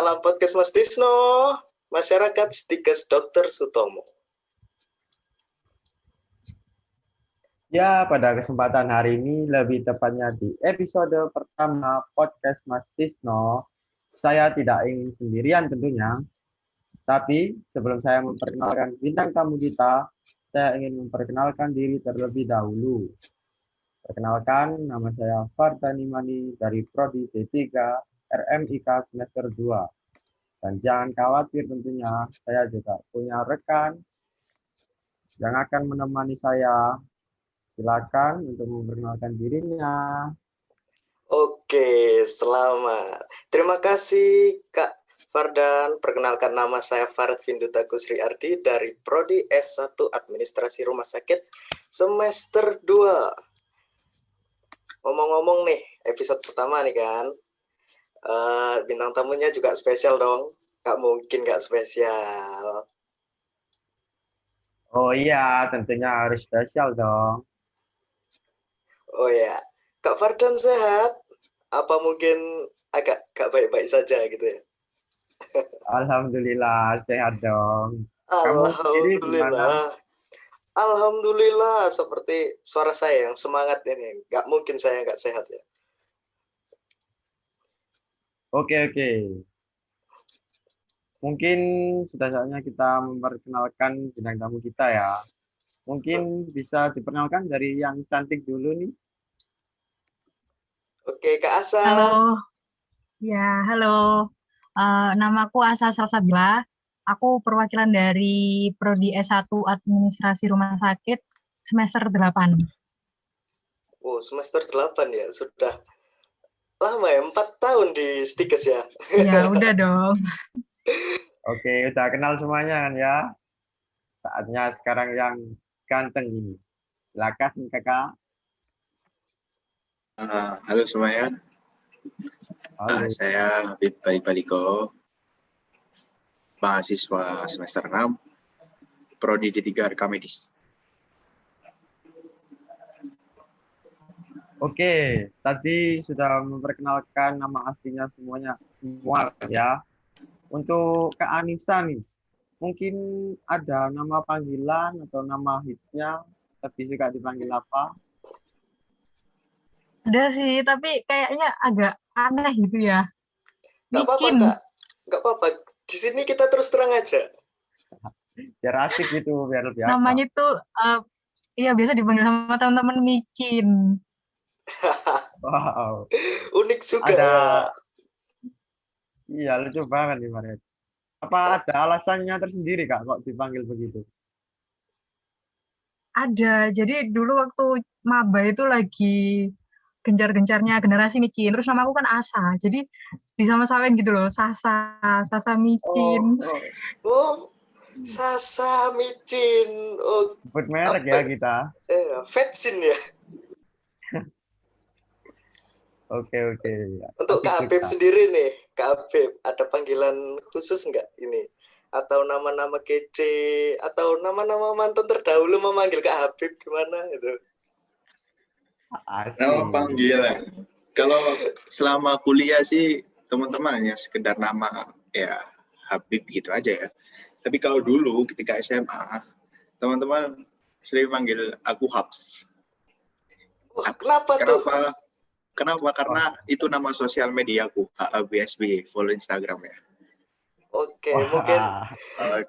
Salam podcast Mas Tisno, masyarakat Stikes Dr. Sutomo. Ya, pada kesempatan hari ini, lebih tepatnya di episode pertama podcast Mas Tisno, saya tidak ingin sendirian tentunya, tapi sebelum saya memperkenalkan bintang tamu kita, saya ingin memperkenalkan diri terlebih dahulu. Perkenalkan, nama saya Fardani Mani dari Prodi D3 RMIK semester 2. Dan jangan khawatir tentunya, saya juga punya rekan yang akan menemani saya. Silakan untuk memperkenalkan dirinya. Oke, selamat. Terima kasih Kak Fardan. Perkenalkan, nama saya Farad Vinduta Kusri Ardi dari Prodi S1 Administrasi Rumah Sakit semester 2. Ngomong-ngomong nih, episode pertama nih kan, bintang tamunya juga spesial dong. Gak mungkin gak spesial. Oh iya, tentunya harus spesial dong. Oh ya, Kak Fardan sehat? Apa mungkin agak gak baik-baik saja gitu ya? Alhamdulillah, sehat dong. Kamu sendiri gimana? Alhamdulillah. Alhamdulillah, seperti suara saya yang semangat ini. Gak mungkin saya gak sehat ya. Oke. Mungkin sudah saatnya kita memperkenalkan bintang tamu kita ya. Mungkin bisa diperkenalkan dari yang cantik dulu nih. Oke, Kak Asa. Halo, halo. Namaku Asa Salsabila. Aku perwakilan dari Prodi S1 Administrasi Rumah Sakit semester 8. Oh, semester 8 ya. Sudah lama ya, 4 tahun di Stikes ya. Ya, udah dong. Oke, udah kenal semuanya kan ya. Saatnya sekarang yang ganteng ini. Silakan kakak. Halo semuanya, Halo. saya Habib Baliko, mahasiswa semester 6, Prodi D3 Rekam Medis. Oke, tadi sudah memperkenalkan nama aslinya semua ya. Untuk Kak Anissa nih, mungkin ada nama panggilan atau nama hitsnya, lebih suka dipanggil apa? Ada sih, tapi kayaknya agak aneh gitu ya. Gak apa-apa, Micin. Kak. Gak apa-apa. Di sini kita terus terang aja. Biar asik gitu, biar lebih Namanya apa. tuh, biasa dipanggil sama teman-teman Micin. Wow, Unik juga ada, ya. iya lucu banget nih Maret. Apa ada alasannya tersendiri Kak kok dipanggil begitu? Ada. Jadi dulu waktu maba itu lagi gencar-gencarnya generasi micin. Terus nama aku kan Asa. Jadi disama-samain gitu loh. Sasa micin. Oh, Sasa Micin. Oh, Sebut merek ya kita. Vetsin ya. Oke. Untuk Asik Kak Habib juga. sendiri nih, Kak Habib, ada panggilan khusus nggak ini? Atau nama-nama kece, atau nama-nama mantan terdahulu memanggil Kak Habib gimana itu? Asik. Nama panggilan, kalau selama kuliah sih teman-teman hanya sekedar nama ya Habib gitu aja ya. Tapi kalau dulu ketika SMA, teman-teman sering manggil aku Habs. Wah, kenapa tuh? Kenapa? Karena itu nama sosial mediaku, HABSB, follow Instagram ya. Oke, Wah, mungkin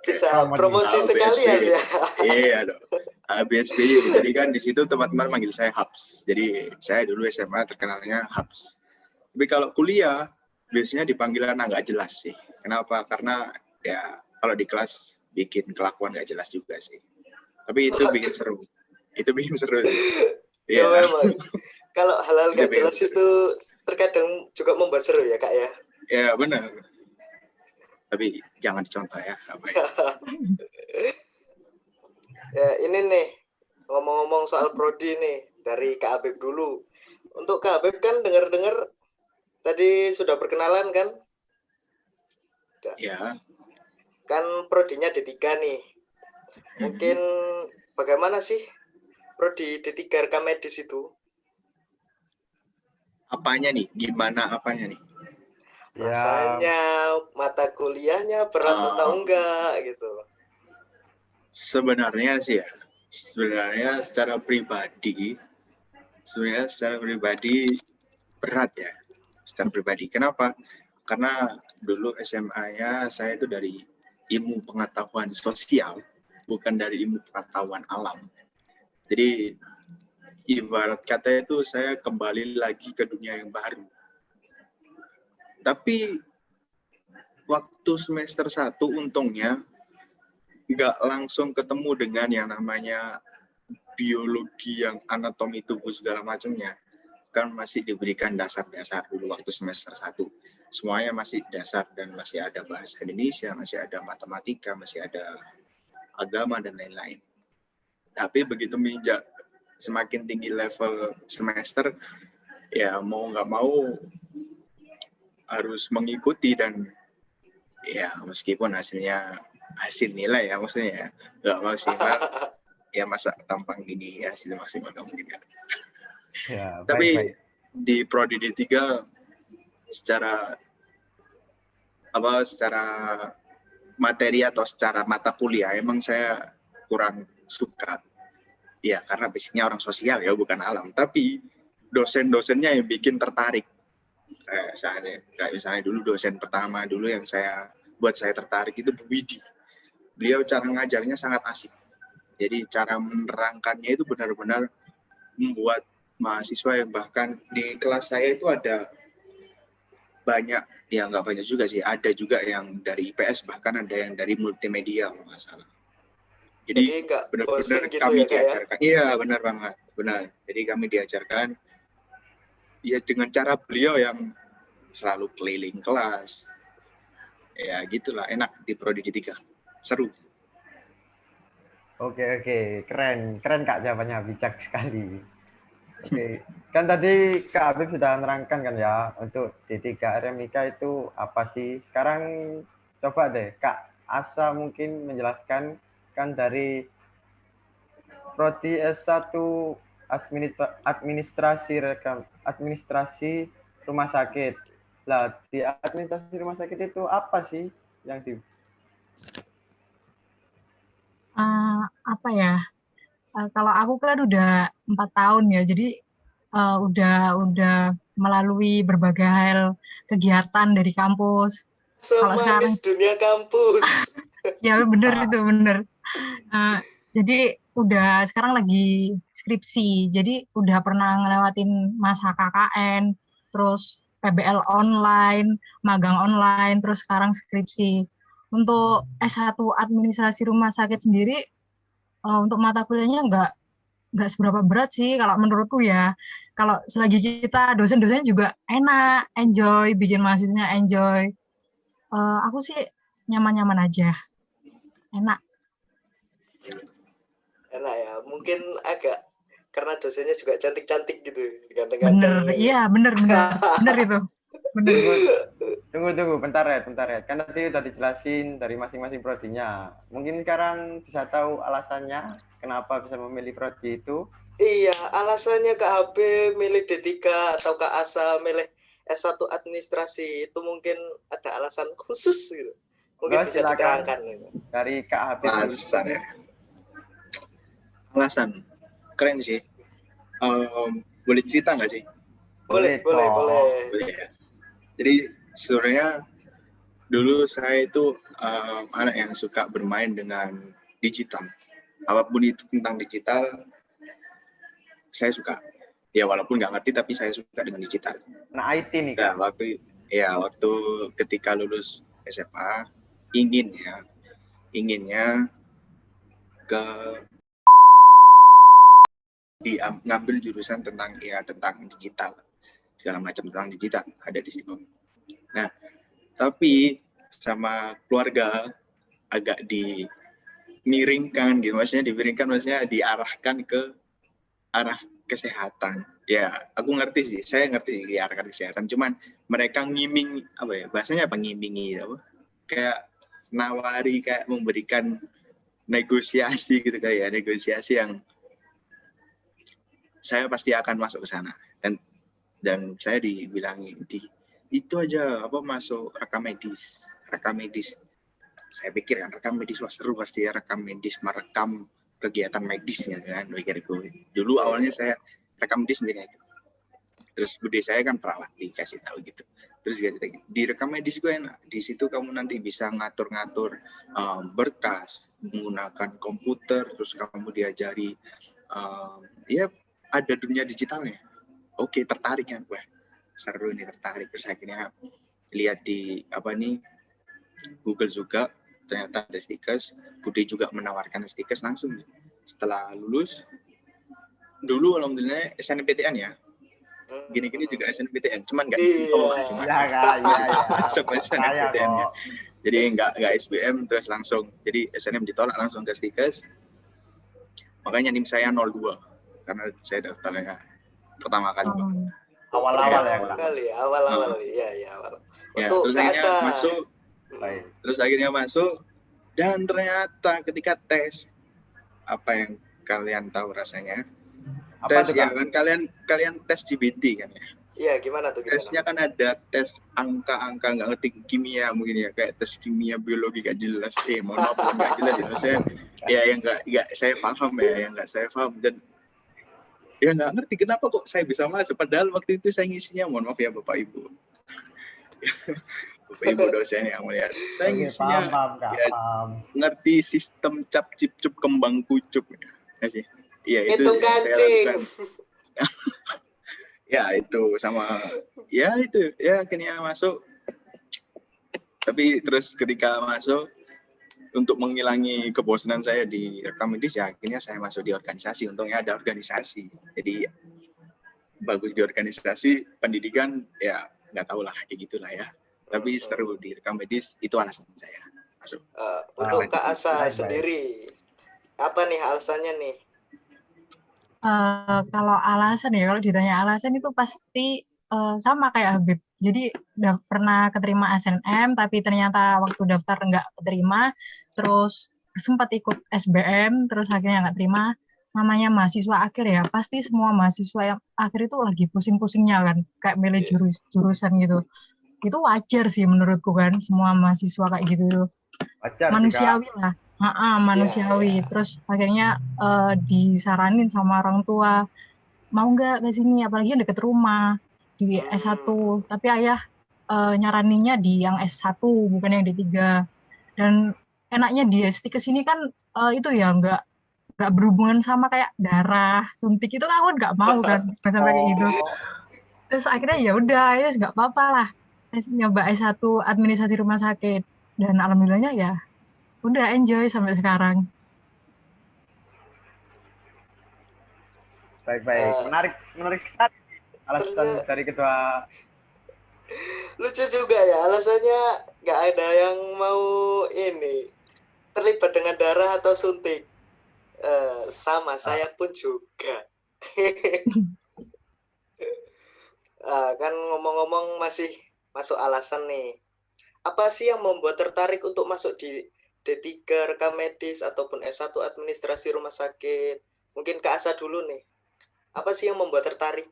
bisa promosi sekalian ya. Iya dong. HBSB. Jadi kan di situ teman-teman manggil saya Habs. Jadi saya dulu SMA terkenalnya Habs. Tapi kalau kuliah biasanya dipanggilan agak jelas sih. Kenapa? Karena ya kalau di kelas bikin kelakuan nggak jelas juga sih. Tapi itu bikin seru. Ya Iya. memang. Kalau hal-hal nggak jelas itu terkadang juga membuat seru ya Kak ya. Ya benar. Tapi jangan dicontoh ya. Ya ini nih, ngomong-ngomong soal prodi nih, dari Kak Habib dulu. Untuk Kak Habib kan dengar-dengar tadi sudah perkenalan kan? Ya. Kan prodinya D3 nih. Mungkin bagaimana sih prodi D3 Rekam Medis itu? Apanya nih? Gimana apanya nih? Ya, rasanya mata kuliahnya berat atau enggak gitu. Sebenarnya sih ya, sebenarnya secara pribadi berat ya, secara pribadi. Kenapa? Karena dulu SMA-nya saya itu dari ilmu pengetahuan sosial, bukan dari ilmu pengetahuan alam. Jadi ibarat kata itu saya kembali lagi ke dunia yang baru. Tapi waktu semester 1 untungnya nggak langsung ketemu dengan yang namanya biologi yang anatomi tubuh segala macamnya. Kan masih diberikan dasar-dasar dulu waktu semester 1. Semuanya masih dasar dan masih ada bahasa Indonesia, masih ada matematika, masih ada agama dan lain-lain. Tapi begitu menginjak semakin tinggi level semester, ya mau nggak mau harus mengikuti dan ya meskipun hasil nilai ya maksudnya nggak maksimal, ya masa tampang gini hasil maksimal nggak mungkin kan. ya, Tapi baik. di Prodi D3 secara materi atau secara mata kuliah emang saya kurang suka. Ya karena basicnya orang sosial ya bukan alam, tapi dosen-dosennya yang bikin tertarik. Kayak misalnya dulu dosen pertama dulu yang buat saya tertarik itu Bu Widi. Beliau cara ngajarnya sangat asik. Jadi cara menerangkannya itu benar-benar membuat mahasiswa yang bahkan di kelas saya itu ada banyak, ya nggak banyak juga sih, ada juga yang dari IPS, bahkan ada yang dari multimedia kalau nggak salah. Jadi nggak benar-benar bosen gitu kami ya, Kak, ya? diajarkan. Iya benar banget, benar. Jadi kami diajarkan ya dengan cara beliau yang selalu keliling kelas. Ya gitulah, enak di Prodi D3. Seru. Oke, keren Kak jawabannya, bijak sekali. Oke, kan tadi Kak Habib sudah menerangkan kan ya untuk D3 RMIK itu apa sih? Sekarang coba deh Kak Asa mungkin menjelaskan kan dari Prodi S1 administrasi rumah sakit. Lah, di administrasi rumah sakit itu apa sih yang di Apa ya? Kalau aku kan udah 4 tahun ya, jadi udah melalui berbagai hal kegiatan dari kampus. Kalau sekarang, Semanis dunia kampus. ya bener itu bener. Eh, jadi sekarang lagi skripsi, jadi udah pernah ngelewatin masa KKN, terus PBL online, magang online, terus sekarang skripsi. Untuk S1 administrasi rumah sakit sendiri, untuk mata kuliahnya nggak seberapa berat sih kalau menurutku ya. Kalau selagi kita dosen-dosennya juga enak, enjoy, bikin mahasiswanya enjoy. Aku sih nyaman-nyaman aja, enak. Enak ya, mungkin agak karena dosennya juga cantik-cantik gitu, Bener, ganteng-ganteng. iya bener itu, bener. Tunggu, bentar ya. Kan tadi udah dijelasin dari masing-masing prodinya. Mungkin sekarang bisa tahu alasannya kenapa bisa memilih prodi itu. Iya, alasannya Kak HB milih D3 atau Kak Asa milih S1 administrasi itu mungkin ada alasan khusus gitu. Mungkin bisa Silakan diterangkan. dari Kak Habib. Alasan ya. Alasan keren sih. Boleh cerita nggak sih? Boleh. Boleh ya. Jadi sebenarnya dulu saya itu anak yang suka bermain dengan digital. Apapun itu tentang digital, saya suka. Ya walaupun nggak ngerti, tapi saya suka dengan digital. Nah, IT nih Nah, Kak. waktu ketika lulus SMA, inginnya ngambil jurusan tentang digital, segala macam tentang digital ada di situ. Nah, tapi sama keluarga agak dimiringkan gitu, maksudnya diarahkan ke arah kesehatan. Ya, aku ngerti sih, saya ngerti diarahkan kesehatan. Cuman mereka ngiming bahasanya ngimingi kayak nawari, kayak memberikan negosiasi gitu kayak negosiasi yang saya pasti akan masuk ke sana dan saya itu aja masuk rekam medis. Saya pikir kan rekam medis wah seru pasti ya, rekam medis merekam kegiatan medisnya kan, pikirku. Dulu awalnya saya rekam medis mungkin itu. Terus bude saya kan perawat, dikasih tahu gitu. Terus di rekam medis gue enak. Di situ kamu nanti bisa ngatur-ngatur berkas menggunakan komputer. Terus kamu diajari ya ada dunia digitalnya. Oke, tertarik kan gue. Seru nih, tertarik. Terus akhirnya lihat di Google juga, ternyata ada Stikes. Bude juga menawarkan Stikes langsung. Setelah lulus, dulu alhamdulillah SNMPTN ya. Gini-gini juga SNMPTN, cuman nggak ditolak, cuma masuk SNMPTN ya. Jadi nggak SBM terus langsung, jadi SNM ditolak langsung ke Stikes. Makanya NIM saya 02 karena saya daftarnya pertama kali. Awal-awal ya. Awal-awal. Iya. Ya, terus akhirnya masuk dan ternyata ketika tes, apa yang kalian tahu rasanya? Tes ya kan kalian tes GBT kan ya? Iya, gimana tuh? Tesnya kan ada tes angka-angka, nggak ngerti kimia mungkin ya, kayak tes kimia biologi nggak jelas. Mohon maaf nggak jelas ya. Saya yang nggak saya paham ya, yang nggak saya paham dan ya nggak ngerti kenapa kok saya bisa masuk. Padahal waktu itu saya ngisinya, mohon maaf ya Bapak Ibu, Bapak Ibu dosen yang melihat. Saya ngisinya ngerti sistem cap cip cup kembang kucup ya sih. Iya itu hitung kancing. Ya itu sama ya itu ya akhirnya masuk. Tapi terus ketika masuk untuk menghilangi kebosanan saya di rekam medis ya akhirnya saya masuk di organisasi. Untungnya ada organisasi. Jadi bagus di organisasi, pendidikan ya nggak tahu lah kayak gitulah ya. Tapi seru di rekam medis, itu alasan saya masuk. Untuk Kak Asa sendiri apa nih alasannya nih? Kalau alasan ya, kalau ditanya alasan itu pasti sama kayak Habib. Jadi udah pernah keterima SNM, tapi ternyata waktu daftar nggak keterima, terus sempat ikut SBM, terus akhirnya nggak terima. Namanya mahasiswa akhir ya, pasti semua mahasiswa yang akhir itu lagi pusing-pusingnya kan, kayak milih jurusan gitu. Itu wajar sih menurutku kan, semua mahasiswa kayak gitu. Wajar Manusiawi lah. Manusiawi. Terus akhirnya disaranin sama orang tua, mau nggak ke sini, apalagi yang deket rumah di S1. Tapi ayah nyaraninnya di yang S1 bukan yang D3. Dan enaknya di S3 ke sini kan itu ya nggak berhubungan sama kayak darah suntik itu kan nggak mau kan sampai kayak gitu. Terus akhirnya ya udah ya nggak apa-apa lah nyoba S1 administrasi rumah sakit dan alhamdulillahnya ya udah enjoy sampai sekarang. Baik. Menarik sekali alasan dari ketua. Lucu juga ya alasannya, nggak ada yang mau ini terlibat dengan darah atau suntik. Sama saya pun juga. Kan ngomong-ngomong masih masuk alasan nih. Apa sih yang membuat tertarik untuk masuk di D3 rekam medis ataupun S1 administrasi rumah sakit? Mungkin Kak Asa dulu nih. Apa sih yang membuat tertarik?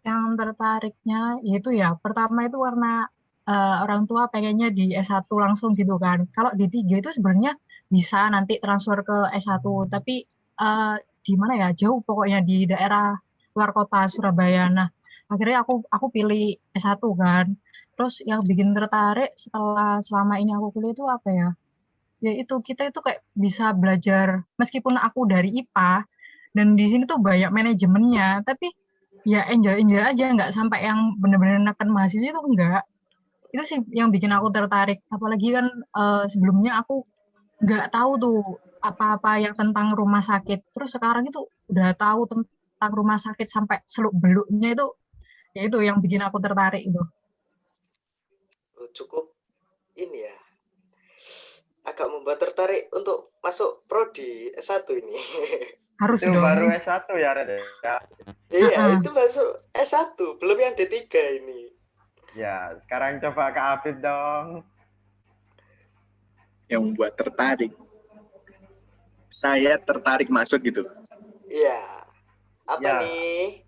Yang tertariknya itu ya pertama itu karena orang tua pengennya di S1 langsung gitu kan. Kalau di D3 itu sebenarnya bisa nanti transfer ke S1, tapi di mana ya, jauh pokoknya di daerah luar kota Surabaya. Nah, akhirnya aku pilih S1 kan. Terus yang bikin tertarik selama ini aku kuliah itu apa ya? Ya itu kita itu kayak bisa belajar meskipun aku dari IPA dan di sini tuh banyak manajemennya, tapi ya enjoy aja, nggak sampai yang benar-benar neken mahasiswa itu enggak. Itu sih yang bikin aku tertarik, apalagi kan sebelumnya aku nggak tahu tuh apa-apa yang tentang rumah sakit, terus sekarang itu udah tahu tentang rumah sakit sampai seluk-beluknya itu, ya itu yang bikin aku tertarik itu. Cukup ini ya, agak membuat tertarik untuk masuk prodi S1 ini. Harus itu dong. Baru S1 ya, Red ya? Iya, itu masuk S1, belum yang D3 ini. Ya, sekarang coba Kak Afif dong. Yang membuat tertarik. Saya tertarik masuk gitu. Iya. Apa Ya. nih?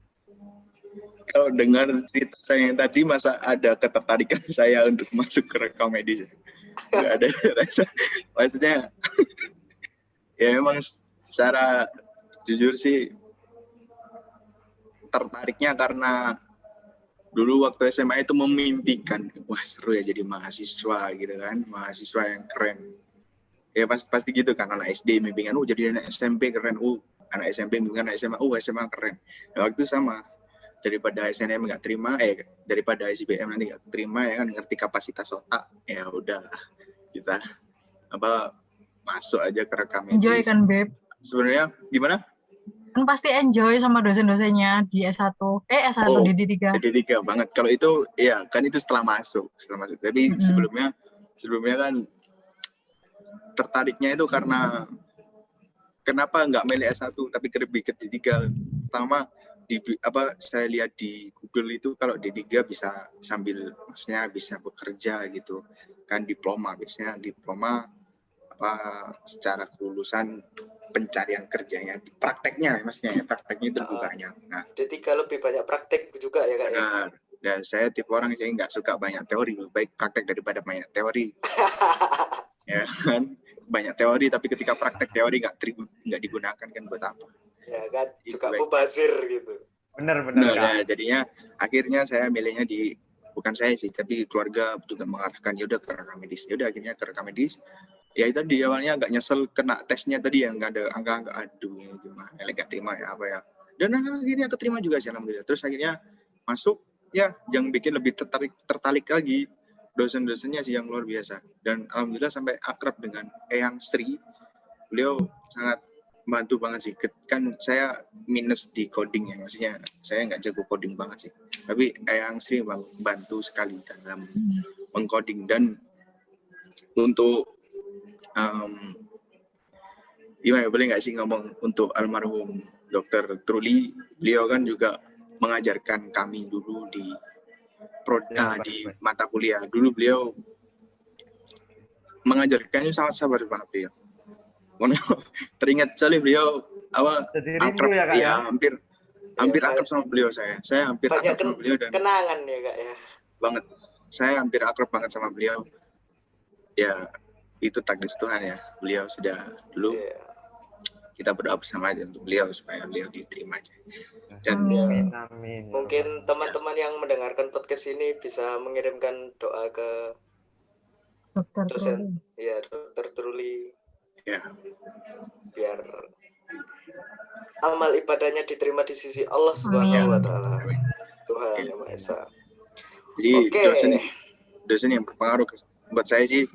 Kalau dengar cerita saya yang tadi, masa ada ketertarikan saya untuk masuk ke rekam medis? Nggak ada rasa. Maksudnya, ya memang secara jujur sih tertariknya karena dulu waktu SMA itu memimpikan, wah seru ya jadi mahasiswa gitu kan, mahasiswa yang keren. Ya pasti gitu kan, anak SD mimpikan, jadi anak SMP keren, anak SMP mimpikan anak SMA, SMA keren. Nah, waktu sama, daripada SNM nggak terima, daripada SBM nanti nggak terima ya kan, ngerti kapasitas otak, ya udahlah kita masuk aja ke rekam medis. Enjoy kan, Beb? Sebenarnya gimana? Kan pasti enjoy sama dosen-dosennya di S1 di D3. D3 banget. Kalau itu ya kan itu setelah masuk. Tapi sebelumnya kan tertariknya itu karena kenapa nggak milih S1 tapi lebih ke D3. Pertama saya lihat di Google itu kalau D3 bisa sambil, maksudnya bisa bekerja gitu kan, biasanya diploma secara kelulusan pencarian kerjanya, prakteknya maksudnya, prakteknya terbukanya. Nah, D3 lebih banyak praktek juga ya Kak? Benar. Dan saya tipe orang yang nggak suka banyak teori, lebih baik praktek daripada banyak teori. Ya kan, banyak teori tapi ketika praktek teori nggak digunakan kan buat apa? Ya kan, juga mubazir gitu. Benar. Ya, jadinya akhirnya saya milihnya bukan saya sih, tapi keluarga juga mengarahkan, ya udah ke rekam medis. Ya udah akhirnya ke rekam medis. Ya itu di awalnya agak nyesel kena tesnya tadi yang nggak ada angka, aduh gimana, nggak terima ya apa ya. Dan akhirnya keterima juga sih alhamdulillah. Terus akhirnya masuk, ya yang bikin lebih tertarik lagi dosen-dosennya sih yang luar biasa. Dan alhamdulillah sampai akrab dengan Eyang Sri. Beliau sangat membantu banget sih. Kan saya minus di coding ya, maksudnya saya nggak jago coding banget sih. Tapi Eyang Sri membantu sekali dalam mengcoding. Dan untuk gimana, boleh nggak sih ngomong untuk almarhum Dr. Truli, beliau kan juga mengajarkan kami dulu di mata kuliah. Dulu beliau mengajarkannya sangat sabar banget beliau. Teringat sekali beliau akrab ya, hampir akrab sama beliau saya hampir banyak akrab sama beliau, dan kenangan ya Kak ya. Banget. Saya hampir akrab banget sama beliau. Ya itu takdir Tuhan ya. Beliau sudah dulu. Kita berdoa bersama aja untuk beliau supaya beliau diterima aja. Dan amin. Mungkin teman-teman yang mendengarkan podcast ini bisa mengirimkan doa ke dosen, ya Dr. Truli. Ya. Biar amal ibadahnya diterima di sisi Allah Subhanahu wa taala. Tuhan Yang Maha Esa. Jadi dosen yang berpengaruh buat saya sih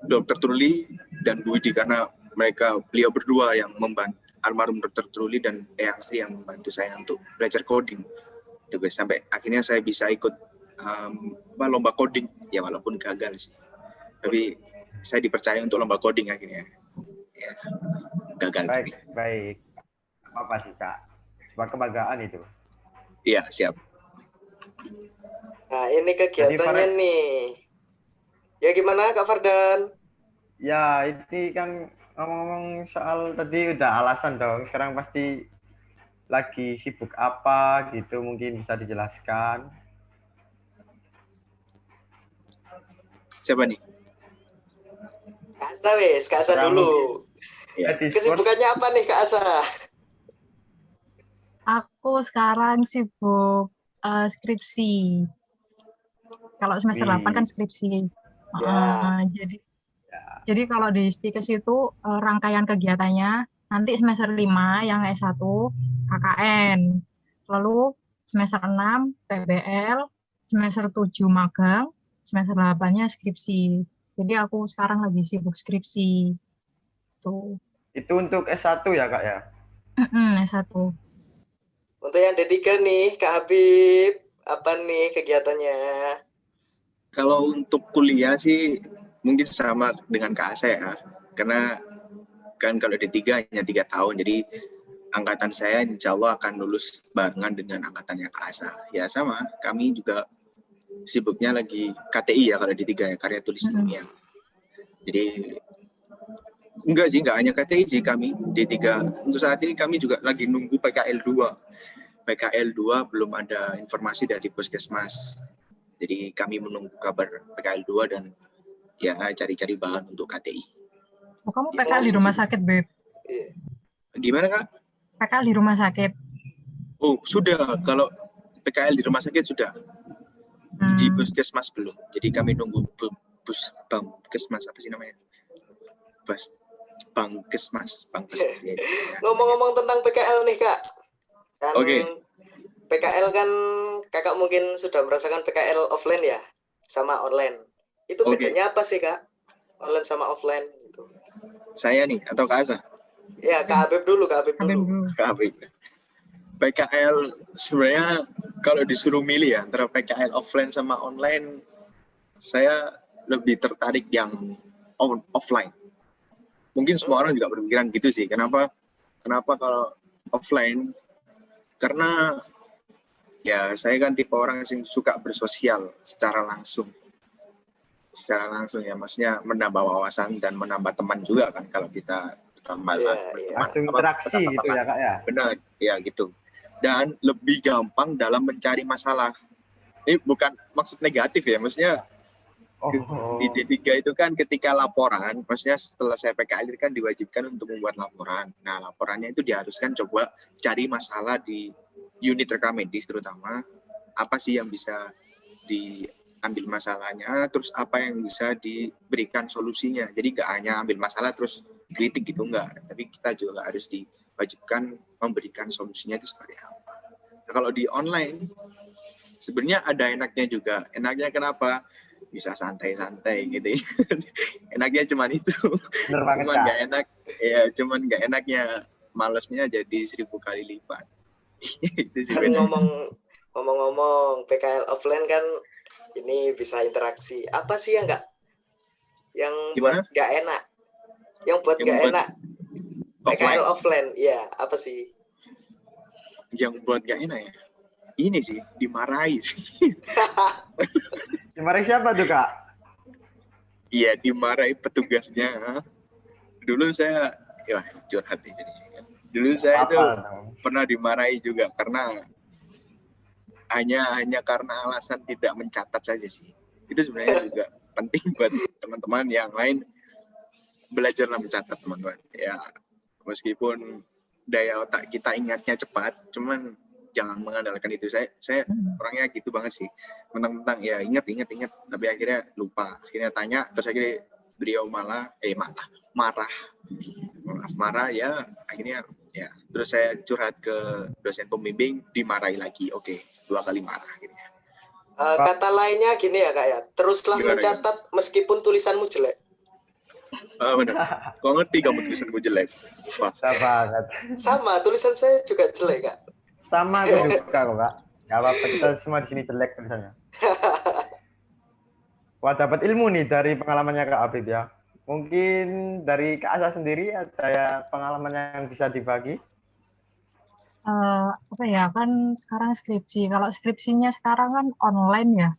Dr. Truli dan Bu Widi, karena beliau berdua yang membantu, almarhum Dr. Truli dan Eyang Sri yang membantu saya untuk belajar coding. Itu guys, sampai akhirnya saya bisa ikut lomba coding, ya walaupun gagal sih. Tapi saya dipercaya untuk lomba coding akhirnya. Ya, gagal. Baik. Apa sih Kak? Sebuah kebanggaan itu. Iya, siap. Nah, ini kegiatannya nih. Ya gimana Kak Fardan? Ya, ini kan ngomong-ngomong soal tadi udah alasan dong. Sekarang pasti lagi sibuk apa gitu, mungkin bisa dijelaskan. Siapa nih? Kak Asa dulu. Ya. Kesibukannya apa nih Kak Asa? Aku sekarang sibuk skripsi. Kalau semester 8 kan skripsi. Jadi kalau di STIKES itu rangkaian kegiatannya nanti semester 5 yang S1 KKN. Lalu semester 6 PBL, semester 7 magang, semester 8-nya skripsi. Jadi aku sekarang lagi sibuk skripsi. Tuh. Itu untuk S1 ya Kak ya? S1. Untuk yang D3 nih Kak Habib, apa nih kegiatannya? Kalau untuk kuliah sih mungkin sama dengan Kak Asa ya. Karena kan kalau D3 hanya 3 tahun, jadi angkatan saya insya Allah akan lulus barengan dengan angkatannya Kak Asa. Ya sama, kami juga sibuknya lagi KTI ya kalau D3 ya, karya tulis ilmiah. Jadi enggak hanya KTI sih kami D3. Untuk saat ini kami juga lagi nunggu PKL 2. PKL 2 belum ada informasi dari Puskesmas. Jadi kami menunggu kabar PKL 2 dan ya cari-cari bahan untuk KTI. Oh, kamu PKL di rumah sakit, Beb? Iya. Gimana, Kak? PKL di rumah sakit? Oh, sudah. Kalau PKL di rumah sakit sudah. Di Puskesmas belum. Jadi kami nunggu Bangkesmas, apa sih namanya? Bangkesmas. Ya. Ngomong-ngomong tentang PKL nih, Kak. Kan Oke. PKL kan Kakak mungkin sudah merasakan PKL offline ya sama online. Itu Oke. bedanya apa sih, Kak? Online sama offline gitu. Saya nih atau Kak Asa? Ya, Kak Habib dulu. Kak Habib. PKL sebenarnya kalau disuruh milih ya antara PKL offline sama online, saya lebih tertarik yang offline. Mungkin semua orang juga berpikiran gitu sih. Kenapa kalau offline? Karena ya saya kan tipe orang yang suka bersosial secara langsung ya, maksudnya menambah wawasan dan menambah teman juga kan kalau kita berteman. Langsung interaksi gitu ya, Kak ya. Benar, ya gitu. Dan lebih gampang dalam mencari masalah. Ini bukan maksud negatif ya, maksudnya di D3 itu kan ketika laporan, maksudnya setelah saya PKL itu kan diwajibkan untuk membuat laporan. Nah, laporannya itu diharuskan coba cari masalah di unit rekam medis terutama, apa sih yang bisa diambil masalahnya, terus apa yang bisa diberikan solusinya. Jadi nggak hanya ambil masalah terus kritik gitu, enggak. Tapi kita juga harus diwajibkan memberikan solusinya itu seperti apa. Nah, kalau di online, sebenarnya ada enaknya juga. Enaknya kenapa? Bisa santai-santai gitu. Enaknya cuman itu. Cuman nggak enak. Ya, cuman nggak enaknya. Malesnya jadi 1000 kali lipat. Itu sih ngomong-ngomong PKL offline kan ini bisa interaksi. Apa sih yang buat nggak enak? Yang buat nggak enak PKL offline, ya apa sih? Yang buat nggak enak ya? Ini sih dimarahi sih. Dimarahi siapa tuh, Kak? Iya, dimarahi petugasnya. Dulu saya, curhat nih jadi. Dulu saya itu pernah dimarahi juga karena hanya karena alasan tidak mencatat saja sih. Itu sebenarnya juga penting buat teman-teman yang lain, belajarlah mencatat, teman-teman. Ya, meskipun daya otak kita ingatnya cepat, cuman jangan mengandalkan itu. Saya orangnya gitu banget sih. Mentang-mentang ya ingat, tapi akhirnya lupa. Akhirnya tanya, terus akhirnya beliau marah ya, akhirnya ya, terus saya curhat ke dosen pembimbing, dimarahi lagi. Oke, 2 kali marah akhirnya. Kata lainnya gini ya, Kak ya, teruslah mencatat meskipun tulisanmu jelek. Benar. Kok ngerti kamu tulisanku jelek? Wah. Sama, tulisan saya juga jelek, Kak. Sama juga kok, Kak. Gak apa-apa, kita semua di sini jelek tulisannya. Wah, dapat ilmu nih dari pengalamannya Kak Habib ya. Mungkin dari Kak Asa sendiri ada ya pengalaman yang bisa dibagi? Apa ya, kan sekarang skripsi. Kalau skripsinya sekarang kan online ya.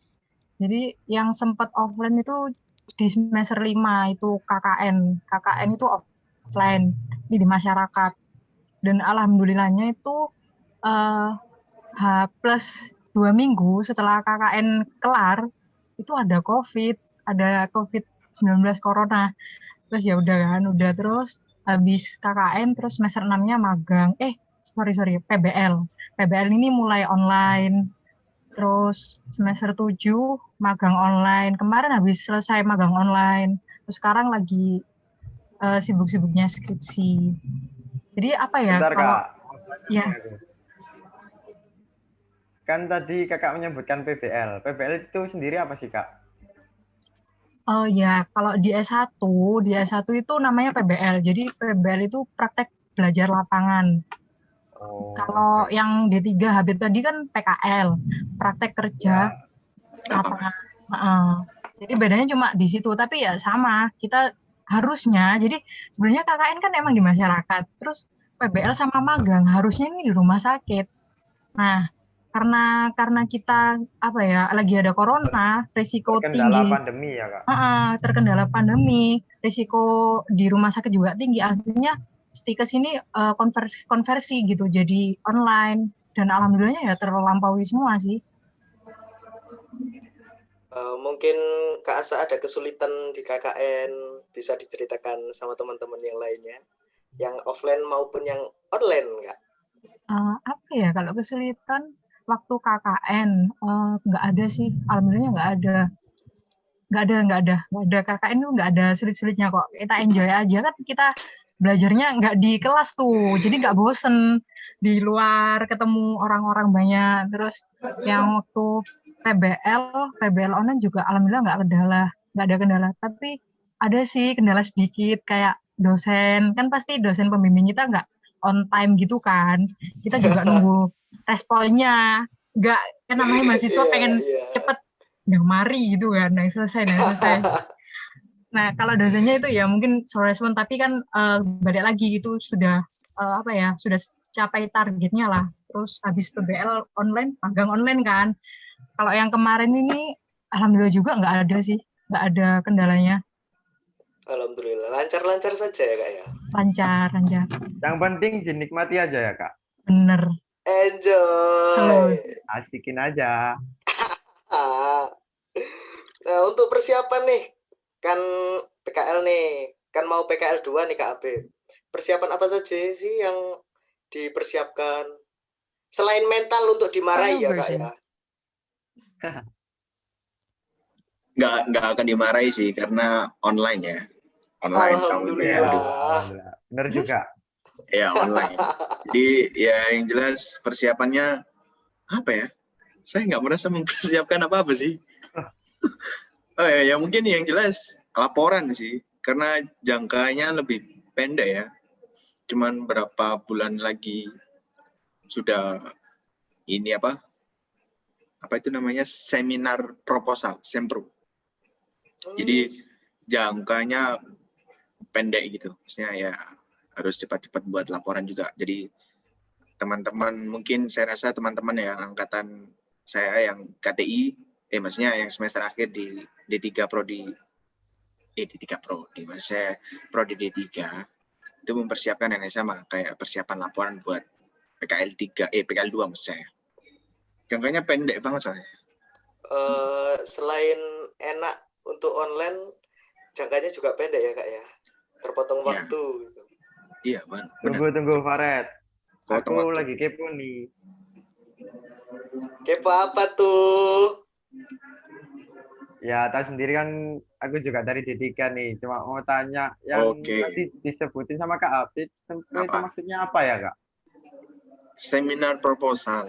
Jadi yang sempat offline itu di semester 5 itu KKN. KKN itu offline ini di masyarakat. Dan alhamdulillahnya itu H+2 minggu setelah KKN kelar itu ada COVID-19 corona. Terus ya udah terus habis KKN terus semester 6-nya magang. PBL. PBL ini mulai online. Terus semester 7 magang online. Kemarin habis selesai magang online. Terus sekarang lagi sibuk-sibuknya skripsi. Jadi apa ya? Bentar, kalau Kak. Ya. Kan tadi Kakak menyebutkan PBL. PBL itu sendiri apa sih, Kak? Oh ya, kalau di S1 itu namanya PBL. Jadi PBL itu praktek belajar lapangan. Kalau yang D3 Habib tadi kan PKL, praktek kerja lapangan. Jadi bedanya cuma di situ, tapi ya sama. Kita harusnya, jadi sebenarnya KKN kan emang di masyarakat. Terus PBL sama magang harusnya ini di rumah sakit. Nah, karena kita lagi ada corona, risiko tinggi. Terkendala pandemi ya, Kak. Terkendala pandemi, risiko di rumah sakit juga tinggi. Akhirnya Stikes ini konversi gitu jadi online. dan alhamdulillahnya ya terlampaui semua sih. Mungkin Kak Asa ada kesulitan di KKN, bisa diceritakan sama teman-teman yang lainnya, yang offline maupun yang online, Kak? Apa ya, kalau kesulitan waktu KKN, nggak ada sih, alhamdulillahnya nggak ada. Nggak ada KKN tuh nggak ada sulit-sulitnya kok. Kita enjoy aja kan, kita belajarnya nggak di kelas tuh, jadi nggak bosen di luar ketemu orang-orang banyak. Terus yang waktu PBL online juga alhamdulillah nggak ada kendala. Tapi ada sih kendala sedikit kayak dosen, kan pasti dosen pembimbing kita nggak on time gitu kan. Kita juga nunggu responnya, nggak kan namanya mahasiswa pengen cepet mari gitu kan, selesai. Nah, kalau dosennya itu ya mungkin slow respon, tapi kan balik lagi itu sudah sudah capai targetnya lah. Terus habis PBL online, magang online kan. Kalau yang kemarin ini, alhamdulillah juga nggak ada sih, nggak ada kendalanya. Alhamdulillah, lancar-lancar saja ya Kak ya? Lancar. Yang penting dinikmati aja ya Kak. Bener. Enjoy. Asikin aja. Nah, untuk persiapan nih, kan PKL nih, kan mau PKL 2 nih Kak Abe. Persiapan apa saja sih yang dipersiapkan? Selain mental untuk dimarahi ya Kak ya? Nggak akan dimarahi sih, karena online ya. Online. Alhamdulillah. Bener juga. Ya, online. Jadi ya yang jelas persiapannya apa ya? Saya nggak merasa mempersiapkan apa-apa sih. Oh ya, mungkin yang jelas laporan sih, karena jangkanya lebih pendek ya. Cuman berapa bulan lagi sudah ini apa itu namanya, seminar proposal, sempro. Jadi jangkanya pendek gitu, maksudnya ya harus cepat-cepat buat laporan juga. Jadi teman-teman, mungkin saya rasa teman-teman yang angkatan saya yang KTI, maksudnya yang semester akhir di D3 Prodi, maksud saya Prodi D3, itu mempersiapkan yang sama, kayak persiapan laporan buat PKL 2 maksud saya. Jangkanya pendek banget soalnya. Selain enak untuk online, jangkanya juga pendek ya Kak ya? Terpotong waktu. Iya, benar. Tunggu Faret. Potong Aku waktu. lagi kepo nih. Kepo apa tuh? Ya, tahu sendiri kan aku juga dari D3 nih. Cuma mau tanya yang tadi disebutin sama Kak Apit, itu maksudnya apa ya Kak? Seminar proposal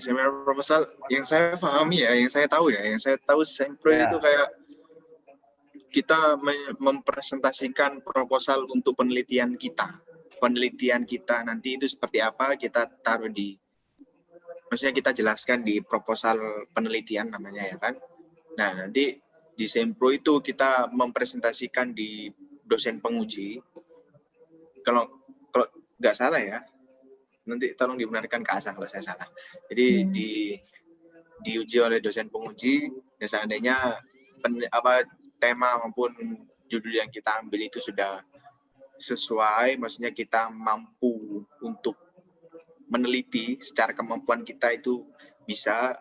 yang saya pahami ya, yang saya tahu sempro itu kayak kita mempresentasikan proposal untuk penelitian kita nanti itu seperti apa, kita taruh maksudnya kita jelaskan di proposal penelitian namanya ya kan. Nah, nanti di sempro itu kita mempresentasikan di dosen penguji. Kalau nggak salah ya, nanti tolong dibenarkan ke Asa kalau saya salah. Jadi diuji oleh dosen penguji, dan seandainya tema maupun judul yang kita ambil itu sudah sesuai, maksudnya kita mampu untuk meneliti secara kemampuan kita itu bisa,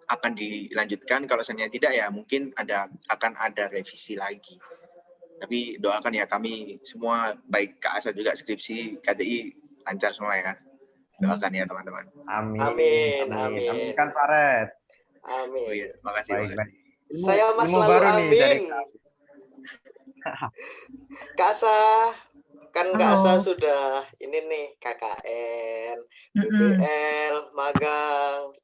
akan dilanjutkan. Kalau seandainya tidak ya mungkin akan ada revisi lagi. Tapi doakan ya, kami semua baik Kak Asa juga skripsi KTI lancar semua ya. Doakan ya teman-teman. Amin. Amin kan Faret. Amin. Oh iya, makasih. Saya Mas selalu baru amin. Nih dari Kak Asa, kan Kak Asa sudah ini nih KKN, BBL, magang.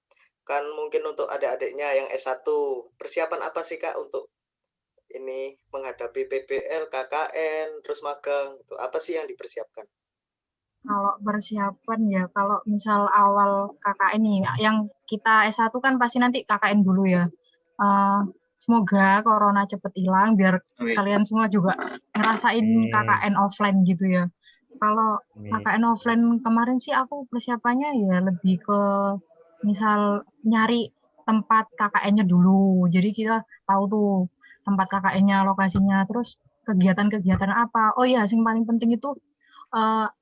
Kan mungkin untuk adik-adiknya yang S1, persiapan apa sih Kak untuk ini menghadapi PBL, KKN, terus magang? Itu apa sih yang dipersiapkan? Kalau persiapan ya, kalau misal awal KKN nih, yang kita S1 kan pasti nanti KKN dulu ya. Semoga corona cepet hilang biar kalian semua juga ngerasain KKN offline gitu ya. Kalau KKN offline kemarin sih aku persiapannya ya lebih ke misal nyari tempat KKN-nya dulu. Jadi kita tahu tuh tempat KKN-nya, lokasinya, terus kegiatan-kegiatan apa. Oh iya, yang paling penting itu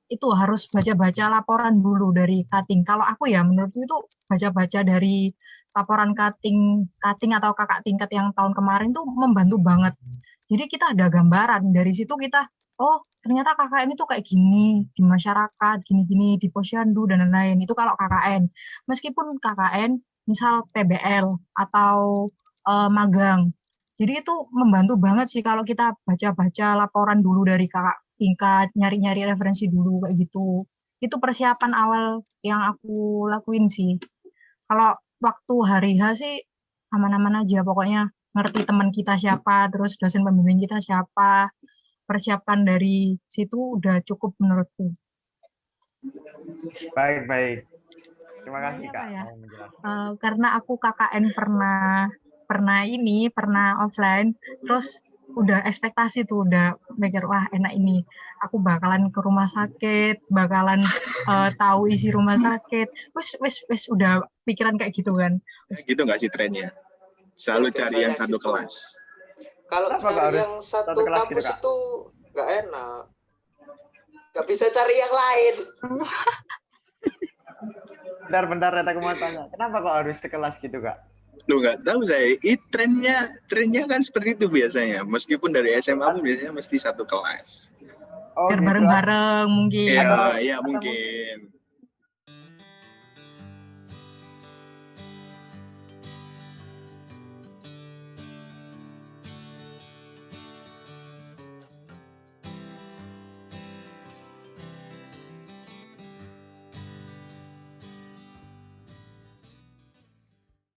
itu harus baca-baca laporan dulu dari cutting. Kalau aku ya menurutku itu baca-baca dari laporan cutting atau kakak tingkat yang tahun kemarin tuh membantu banget. Jadi kita ada gambaran dari situ kita, oh ternyata KKN itu kayak gini di masyarakat, gini-gini di posyandu dan lain-lain. Itu kalau KKN. Meskipun KKN misal PBL atau magang. Jadi itu membantu banget sih kalau kita baca-baca laporan dulu dari kakak tingkat, nyari-nyari referensi dulu kayak gitu. Itu persiapan awal yang aku lakuin sih. Kalau waktu hari H sih aman-aman aja, pokoknya ngerti teman kita siapa, terus dosen pembimbing kita siapa, persiapan dari situ udah cukup menurutku. Baik. Terima kasih Kak. Ya? Karena aku KKN pernah offline, terus udah ekspektasi tuh, udah mikir wah enak ini, aku bakalan ke rumah sakit, bakalan tahu isi rumah sakit, wes udah pikiran kayak gitu kan. Gitu nggak sih trennya? Selalu cari yang satu kelas. Kalau cari yang satu kampus gitu, itu nggak enak, nggak bisa cari yang lain. Bentar, aku mau tanya, kenapa kok harus sekelas gitu Kak? Lu nggak tahu saya, trennya kan seperti itu biasanya. Meskipun dari SMA pun biasanya mesti satu kelas. Biar bareng-bareng mungkin. Iya mungkin.